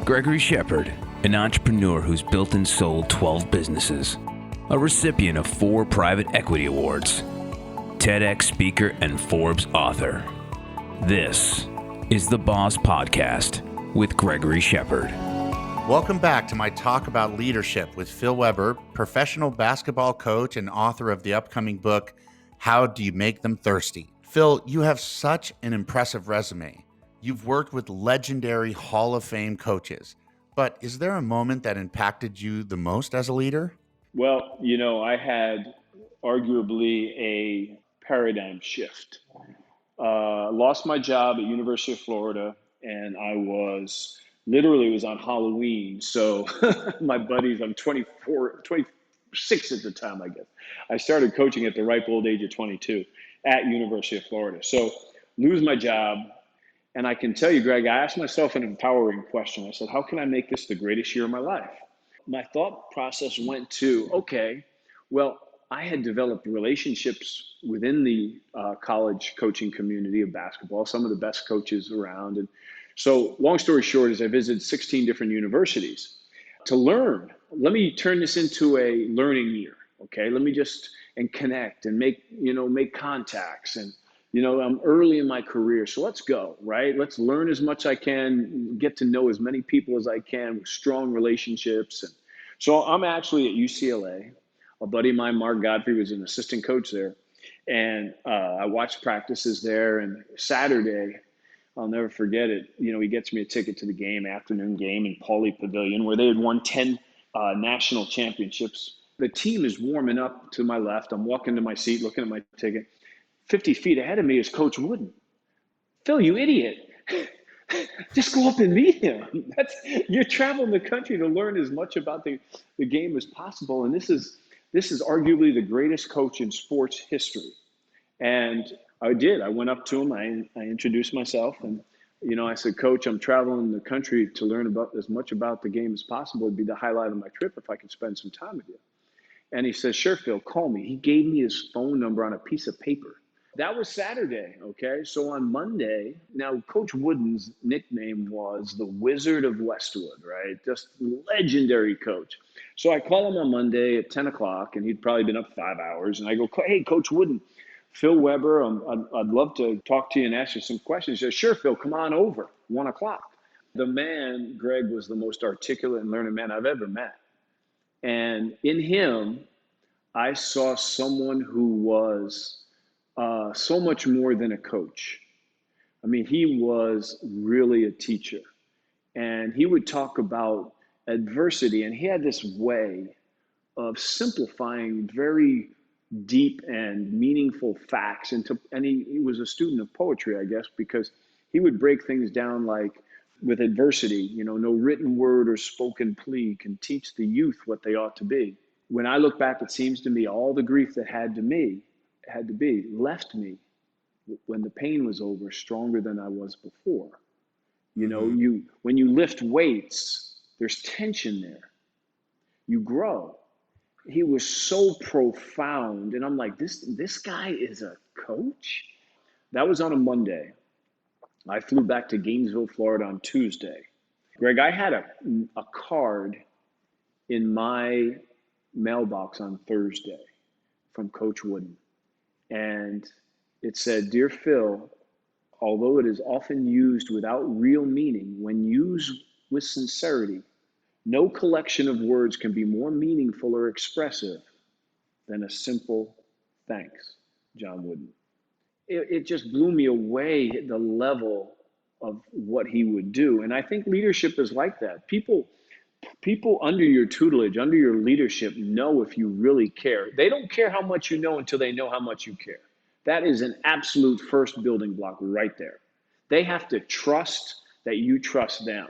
Gregory Shepard, an entrepreneur who's built and sold 12 businesses, a recipient of 4 private equity awards, TEDx speaker, and Forbes author. This is the Boss Podcast with Gregory Shepard. Welcome back to my talk about leadership with Phil Weber, professional basketball coach and author of the upcoming book, How Do You Make Them Thirsty? Phil, you have such an impressive resume. You've worked with legendary Hall of Fame coaches, but is there a moment that impacted you the most as a leader? Well, I had arguably a paradigm shift. Lost my job at University of Florida, and I was literally, it was on Halloween. So my buddies, I'm 26 at the time, I guess. I started coaching at the ripe old age of 22 at University of Florida. So lose my job. And I can tell you, Greg, I asked myself an empowering question. I said, how can I make this the greatest year of my life? My thought process went to, okay, well, I had developed relationships within the college coaching community of basketball, some of the best coaches around. And so long story short is I visited 16 different universities to learn. Let me turn this into a learning year, okay? Let me just, and connect and make contacts. And, I'm early in my career, so let's go, right? Let's learn as much as I can, get to know as many people as I can with strong relationships. And so I'm actually at UCLA. A buddy of mine, Mark Godfrey, was an assistant coach there. And I watched practices there. And Saturday, I'll never forget it. He gets me a ticket to the game, afternoon game in Pauley Pavilion, where they had won 10 national championships. The team is warming up to my left. I'm walking to my seat, looking at my ticket. 50 feet ahead of me is Coach Wooden. Phil, you idiot. Just go up and meet him. You're traveling the country to learn as much about the game as possible. And this is arguably the greatest coach in sports history. And I did. I went up to him. I introduced myself. And, I said, Coach, I'm traveling the country to learn about as much about the game as possible. It'd be the highlight of my trip if I could spend some time with you. And he says, sure, Phil, call me. He gave me his phone number on a piece of paper. That was Saturday, okay? So on Monday, now Coach Wooden's nickname was the Wizard of Westwood, right? Just legendary coach. So I call him on Monday at 10 o'clock, and he'd probably been up 5 hours. And I go, hey, Coach Wooden, Phil Weber, I'd love to talk to you and ask you some questions. He says, sure, Phil, come on over, 1 o'clock. The man, Greg, was the most articulate and learned man I've ever met. And in him, I saw someone who was so much more than a coach. I mean, he was really a teacher. And he would talk about adversity. And he had this way of simplifying very deep and meaningful facts. And he was a student of poetry, I guess, because he would break things down like, with adversity, no written word or spoken plea can teach the youth what they ought to be. When I look back, it seems to me all the grief that had to be left me when the pain was over stronger than I was before. When you lift weights, there's tension there. You grow. He was so profound. And I'm like, this guy is a coach? That was on a Monday. I flew back to Gainesville, Florida on Tuesday. Greg, I had a card in my mailbox on Thursday from Coach Wooden. And it said, Dear Phil, although it is often used without real meaning, when used with sincerity, no collection of words can be more meaningful or expressive than a simple thanks, John Wooden. It just blew me away, the level of what he would do. And I think leadership is like that. People under your tutelage, under your leadership, know if you really care. They don't care how much you know until they know how much you care. That is an absolute first building block right there. They have to trust that you trust them.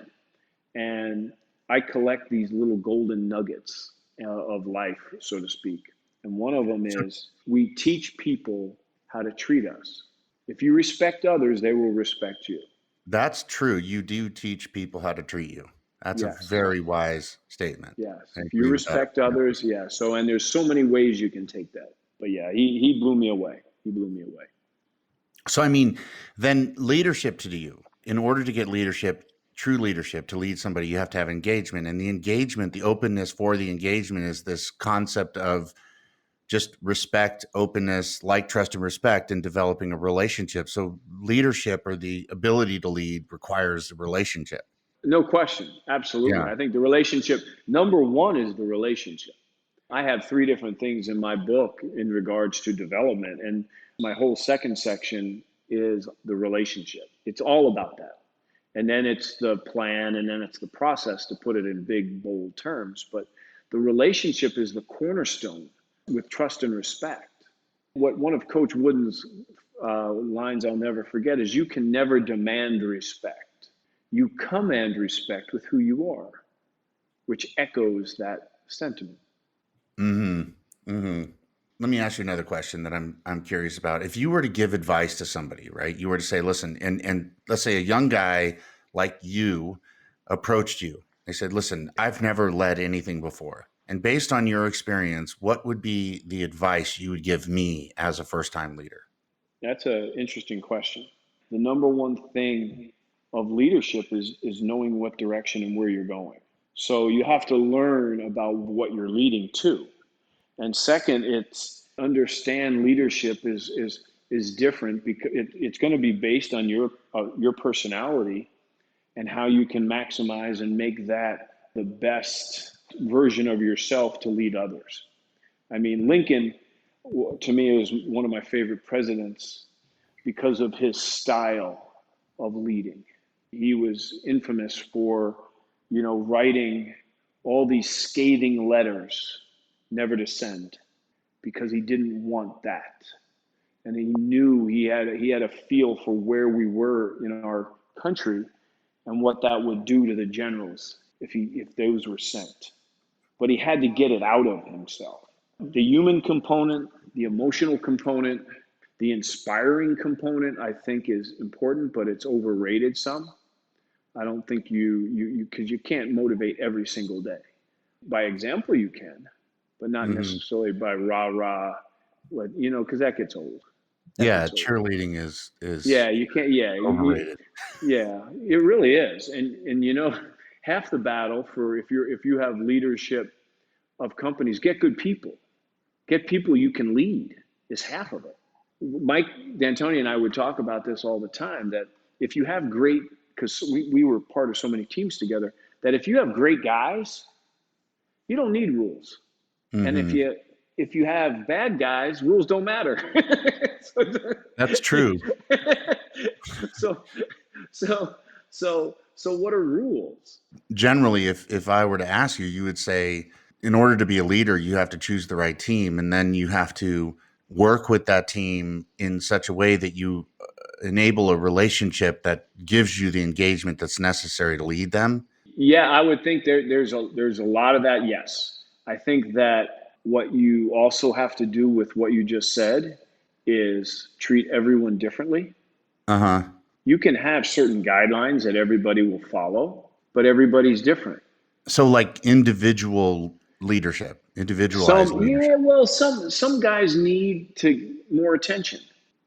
And I collect these little golden nuggets of life, so to speak. And one of them is we teach people how to treat us. If you respect others, they will respect you. That's true. You do teach people how to treat you. That's Yes. a very wise statement. Yes. If you respect others, yeah. So, and there's so many ways you can take that. But yeah, he blew me away. He blew me away. So, I mean, then leadership to you, in order to get leadership, true leadership, to lead somebody, you have to have engagement. And the engagement, the openness for the engagement is this concept of just respect, openness, like, trust, and respect, and developing a relationship. So leadership, or the ability to lead, requires a relationship. No question. Absolutely. Yeah. I think the relationship, number one is the relationship. I have three different things in my book in regards to development. And my whole second section is the relationship. It's all about that. And then it's the plan, and then it's the process, to put it in big, bold terms. But the relationship is the cornerstone, with trust and respect. What one of Coach Wooden's lines I'll never forget is, you can never demand respect. You command respect with who you are, which echoes that sentiment. Mm-hmm. Mm-hmm. Let me ask you another question that I'm curious about. If you were to give advice to somebody, right? You were to say, listen, and let's say a young guy like you approached you. They said, listen, I've never led anything before. And based on your experience, what would be the advice you would give me as a first-time leader? That's an interesting question. The number one thing of leadership is knowing what direction and where you're going. So you have to learn about what you're leading to. And second, it's understand leadership is different, because it's going to be based on your personality and how you can maximize and make that the best version of yourself to lead others. I mean, Lincoln, to me, is one of my favorite presidents because of his style of leading. He was infamous for, writing all these scathing letters never to send, because he didn't want that. And he knew he had a feel for where we were in our country and what that would do to the generals if those were sent. But he had to get it out of himself. The human component, the emotional component, the inspiring component, I think, is important, but it's overrated some. I don't think because you can't motivate every single day. By example, you can, but not necessarily by rah-rah, because that gets old. Yeah, cheerleading is Yeah, you can't. Yeah, overrated. Yeah, it really is. And half the battle for if you have leadership of companies, get good people, get people you can lead, is half of it. Mike D'Antoni and I would talk about this all the time, that if you have great, because we were part of so many teams together, that if you have great guys, you don't need rules. And if you have bad guys, rules don't matter. That's true. so what are rules? Generally, if I were to ask you, you would say, in order to be a leader, you have to choose the right team, and then you have to work with that team in such a way that you enable a relationship that gives you the engagement that's necessary to lead them. Yeah, I would think there's a lot of that. Yes, I think that what you also have to do with what you just said is treat everyone differently. You can have certain guidelines that everybody will follow, but everybody's different. So, like individual leadership, individualized leadership. Yeah, well, some guys need more attention.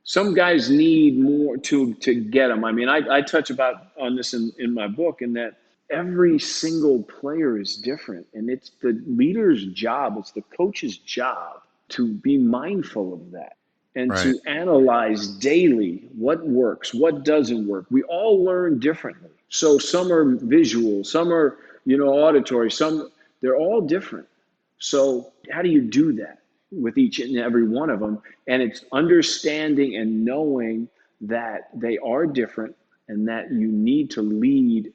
Some guys need more to get them. I mean, I touch on this in my book, in that every single player is different, and it's the leader's job, it's the coach's job to be mindful of that and to analyze daily what works, what doesn't work. We all learn differently. So some are visual, some are, auditory, they're all different. So how do you do that with each and every one of them? And it's understanding and knowing that they are different, and that you need to lead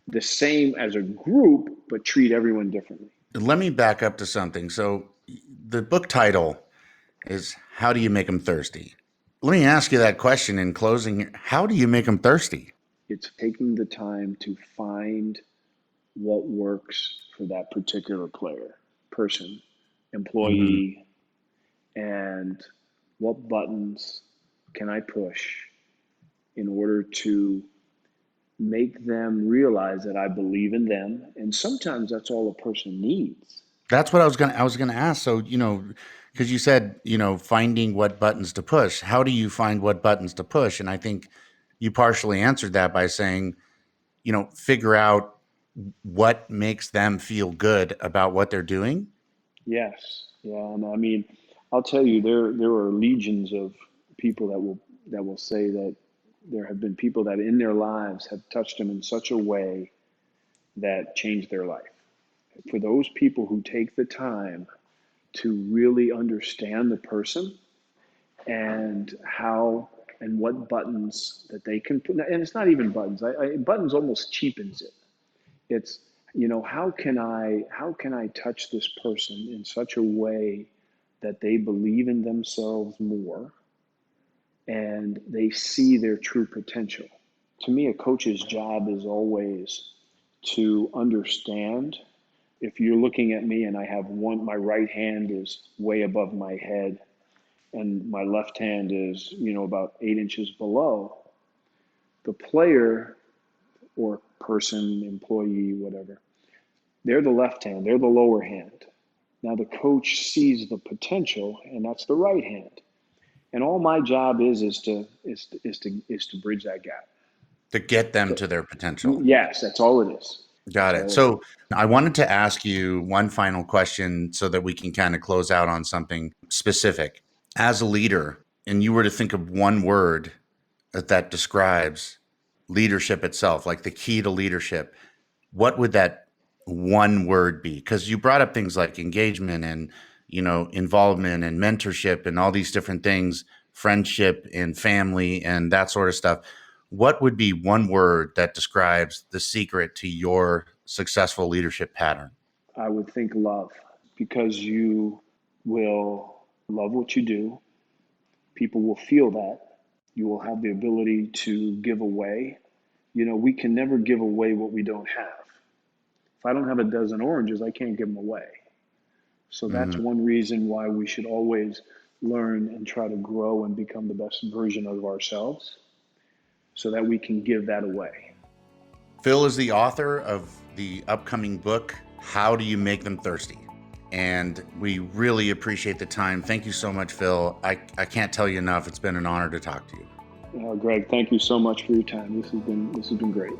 the same as a group, but treat everyone differently. Let me back up to something. So the book title is How Do You Make Them Thirsty? Let me ask you that question in closing here. How do you make them thirsty? It's taking the time to find what works for that particular person, employee, and what buttons can I push in order to make them realize that I believe in them. And sometimes that's all a person needs. That's what I was going to ask. So, because you said, finding what buttons to push. How do you find what buttons to push? And I think you partially answered that by saying figure out what makes them feel good about what they're doing? Yes. Yeah. And I mean, I'll tell you, there are legions of people that will say that there have been people that in their lives have touched them in such a way that changed their life. For those people who take the time to really understand the person and how and what buttons that they can put, and it's not even buttons. Buttons almost cheapens it. It's, how can I touch this person in such a way that they believe in themselves more and they see their true potential. To me, a coach's job is always to understand. If you're looking at me and I have my right hand is way above my head and my left hand is, about 8 inches below, the player or person, employee, whatever, they're the left hand, they're the lower hand. Now the coach sees the potential, and that's the right hand. And all my job is to bridge that gap. To get them So, to their potential. yes, that's all it is. Got That's it. all it is. So I wanted to ask you one final question so that we can kind of close out on something specific. As a leader, and you were to think of one word that describes leadership itself, like the key to leadership, what would that one word be? Because you brought up things like engagement and, involvement and mentorship and all these different things, friendship and family and that sort of stuff. What would be one word that describes the secret to your successful leadership pattern? I would think love, because you will love what you do. People will feel that. You will have the ability to give away. We can never give away what we don't have. If I don't have a dozen oranges, I can't give them away. So that's one reason why we should always learn and try to grow and become the best version of ourselves so that we can give that away. Phil is the author of the upcoming book, How Do You Make Them Thirsty? And we really appreciate the time. Thank you so much, Phil. I can't tell you enough. It's been an honor to talk to you. Greg, thank you so much for your time. This has been great.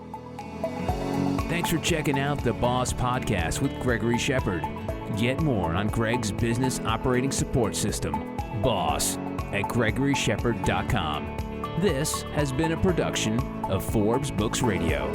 Thanks for checking out the Boss Podcast with Gregory Shepard. Get more on Greg's business operating support system, Boss, at GregoryShepard.com. This has been a production of Forbes Books Radio.